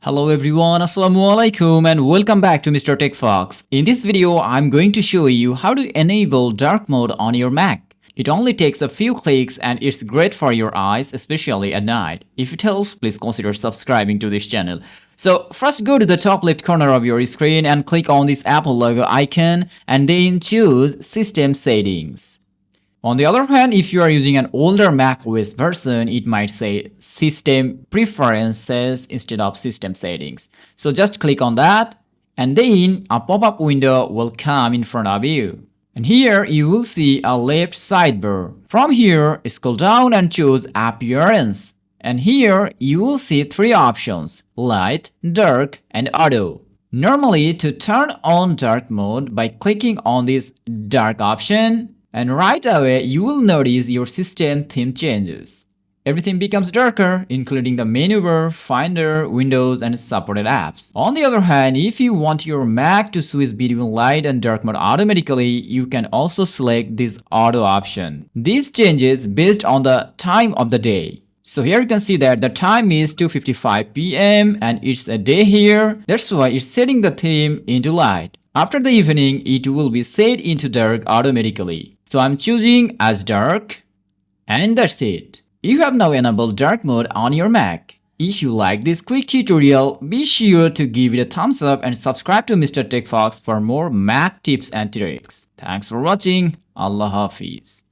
Hello everyone, Assalamualaikum and welcome back to Mr. Techfox. In this video, I'm going to show you how to enable dark mode on your Mac. It only takes a few clicks and it's great for your eyes, especially at night. If it helps, please consider subscribing to this channel. So first go to the top left corner of your screen and click on this Apple logo icon and then choose System Settings. On the other hand, if you are using an older Mac OS version, it might say System Preferences instead of System Settings. So just click on that and then a pop-up window will come in front of you. And here you will see a left sidebar. From here, scroll down and choose Appearance. And here you will see three options: Light, Dark, and Auto. Normally, to turn on dark mode by clicking on this dark option, and right away you will notice your system theme changes. Everything becomes darker, including the menu bar, Finder, Windows, and supported apps. On the other hand, if you want your Mac to switch between light and dark mode automatically, you can also select this auto option. This changes based on the time of the day. So here you can see that the time is 2:55 p.m. and it's a day here. That's why it's setting the theme into light. After the evening, it will be set into dark automatically. So I'm choosing as dark, and that's it. You have now enabled dark mode on your Mac. If you like this quick tutorial, be sure to give it a thumbs up and subscribe to Mr. Techfox for more Mac tips and tricks. Thanks for watching. Allah Hafiz.